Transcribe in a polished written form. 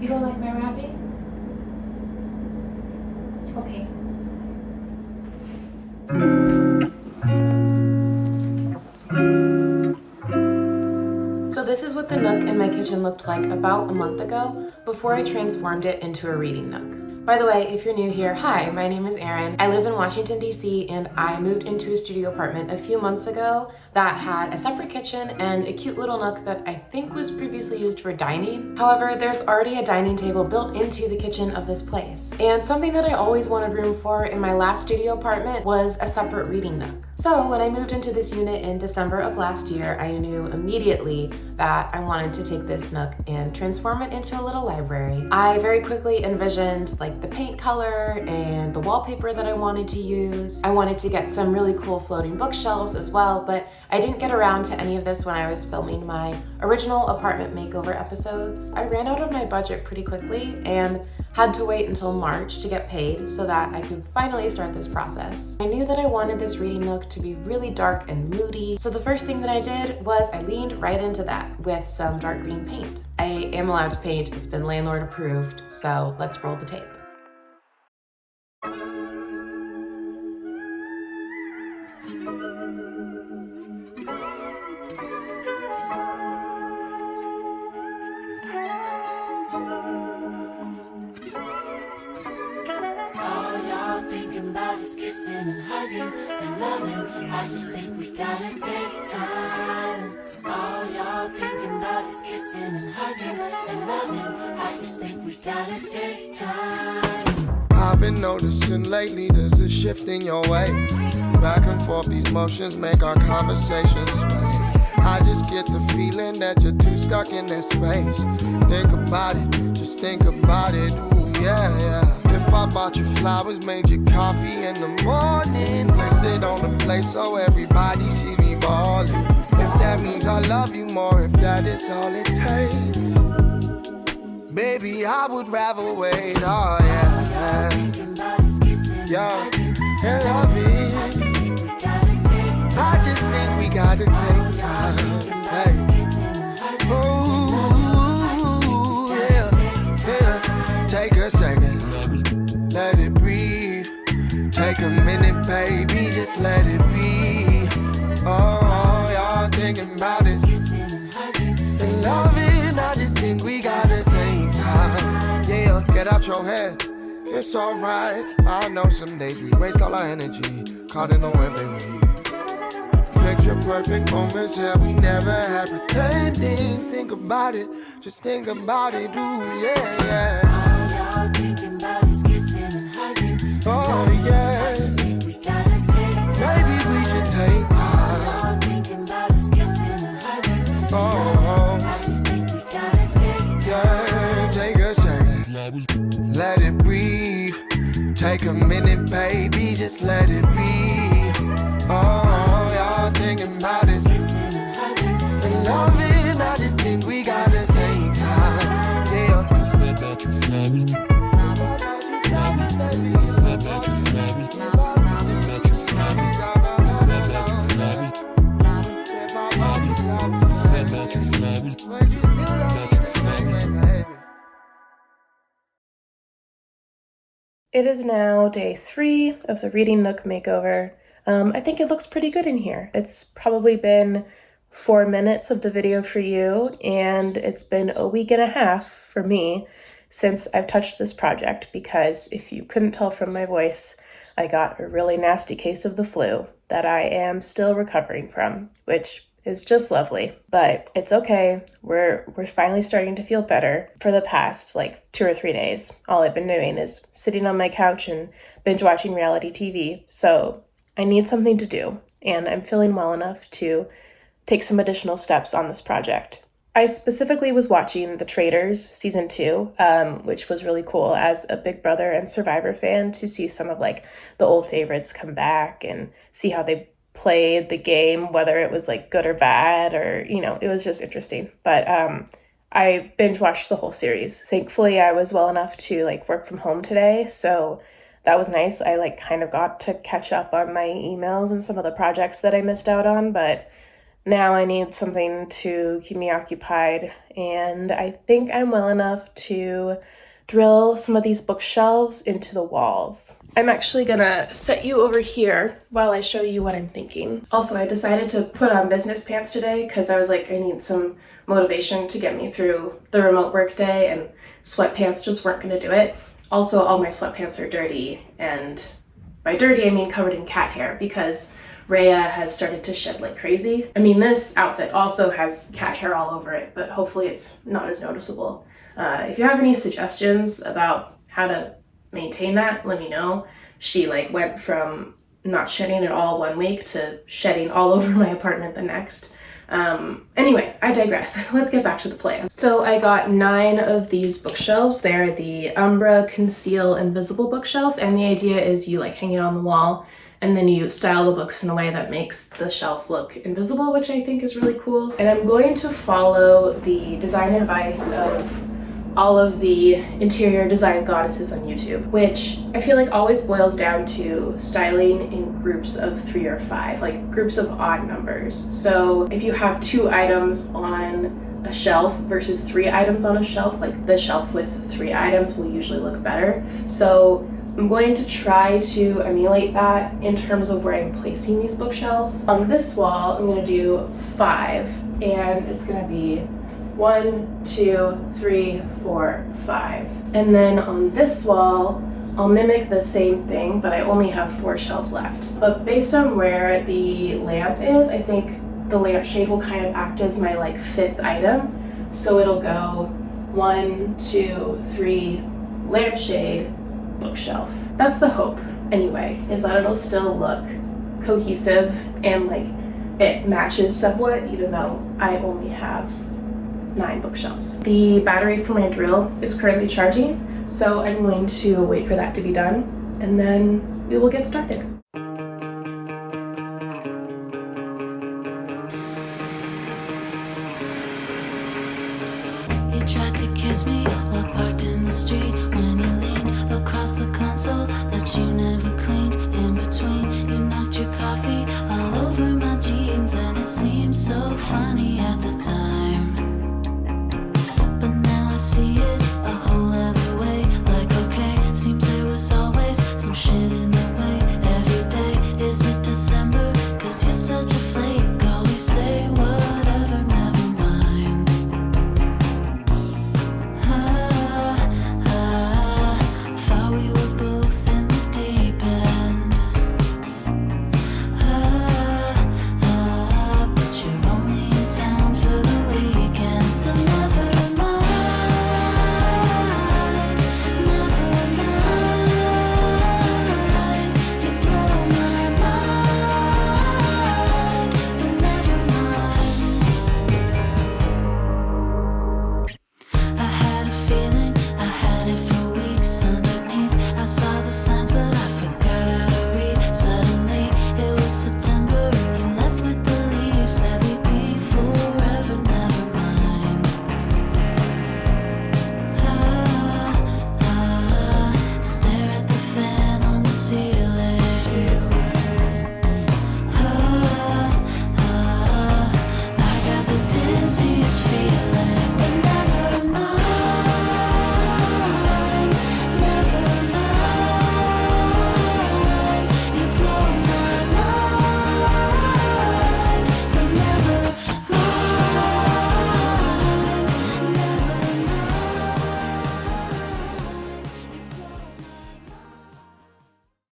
You don't like my wrapping? Okay. So this is what the nook in my kitchen looked like about a month ago before I transformed it into a reading nook. By the way, if you're new here, hi, my name is Erin. I live in Washington, D.C., and I moved into a studio apartment a few months ago that had a separate kitchen and a cute little nook that I think was previously used for dining. However, there's already a dining table built into the kitchen of this place. And something that I always wanted room for in my last studio apartment was a separate reading nook. So when I moved into this unit in December of last year, I knew immediately that I wanted to take this nook and transform it into a little library. I very quickly envisioned like the paint color and the wallpaper that I wanted to use. I wanted to get some really cool floating bookshelves as well, but I didn't get around to any of this when I was filming my original apartment makeover episodes. I ran out of my budget pretty quickly and had to wait until March to get paid so that I could finally start this process. I knew that I wanted this reading nook to be really dark and moody, so the first thing that I did was I leaned right into that with some dark green paint. I am allowed to paint, it's been landlord approved, so let's roll the tape. Kissing and hugging and loving. I just think we gotta take time. All y'all thinking about is kissing and hugging and loving. I just think we gotta take time. I've been noticing lately there's a shift in your way. Back and forth, these motions make our conversations sway. I just get the feeling that you're too stuck in that space. Think about it, just think about it, ooh yeah, yeah. If I bought you flowers, made you coffee in the morning, placed it on the plate so everybody sees me ballin'. If that means I love you more, if that is all it takes, baby, I would rather wait, oh yeah. Yeah, and love it. I just think we gotta take time, hey. Ooh, yeah. Take a second, let it breathe. Take a minute, baby, just let it be. Oh, y'all thinking about it and loving. I just think we gotta take time. Yeah, get out your head, it's alright. I know some days we waste all our energy, caught in the web, baby. Picture perfect moments that we never had pretending. Think about it, just think about it, ooh, yeah, yeah. All y'all thinking about is kissing and hugging. Oh, yeah. I just think we gotta take time. Maybe we should take time. All y'all thinking about is kissing and hugging. Oh, I just think we gotta take time. yeah, take a second, let it breathe. Take a minute, baby, just let it be. Oh, y'all thinking about it and loving. I just think we gotta take time. Yeah. Would you still love me the same way, baby? It is now day 3 of the Reading Nook makeover. I think it looks pretty good in here. It's probably been 4 minutes of the video for you, and it's been a week and a half for me since I've touched this project, because if you couldn't tell from my voice, I got a really nasty case of the flu that I am still recovering from, which is just lovely, but it's okay. We're finally starting to feel better. For the past like 2 or 3 days, all I've been doing is sitting on my couch and binge watching reality TV. So I need something to do, and I'm feeling well enough to take some additional steps on this project. I specifically was watching The Traitors season 2, which was really cool as a Big Brother and Survivor fan to see some of like the old favorites come back and see how they played the game, whether it was like good or bad, or, you know, it was just interesting. But I binge watched the whole series. Thankfully, I was well enough to like work from home today, so that was nice. I like kind of got to catch up on my emails and some of the projects that I missed out on, but now I need something to keep me occupied, and I think I'm well enough to drill some of these bookshelves into the walls. I'm actually gonna set you over here while I show you what I'm thinking. Also, I decided to put on business pants today because I was like, I need some motivation to get me through the remote work day, and sweatpants just weren't gonna do it. Also, all my sweatpants are dirty, and by dirty I mean covered in cat hair because Rhea has started to shed like crazy. I mean, this outfit also has cat hair all over it, but hopefully it's not as noticeable. If you have any suggestions about how to maintain that, let me know. She like went from not shedding at all one week to shedding all over my apartment the next. Anyway, I digress. Let's get back to the plan. So I got 9 of these bookshelves. They're the Umbra Conceal Invisible bookshelf, and the idea is you like hang it on the wall and then you style the books in a way that makes the shelf look invisible, which I think is really cool. And I'm going to follow the design advice of all of the interior design goddesses on YouTube, which I feel like always boils down to styling in groups of 3 or 5, like groups of odd numbers. So if you have 2 items on a shelf versus 3 items on a shelf, like the shelf with 3 items will usually look better. So I'm going to try to emulate that in terms of where I'm placing these bookshelves. On this wall, I'm going to do 5, and it's going to be 1, 2, 3, 4, 5. And then on this wall, I'll mimic the same thing, but I only have 4 shelves left. But based on where the lamp is, I think the lampshade will kind of act as my like 5th item. So it'll go 1, 2, 3, lampshade, bookshelf. That's the hope, anyway, is that it'll still look cohesive and like it matches somewhat, even though I only have 9 bookshelves. The battery for my drill is currently charging, so I'm going to wait for that to be done, and then we will get started. You tried to kiss me while parked in the street.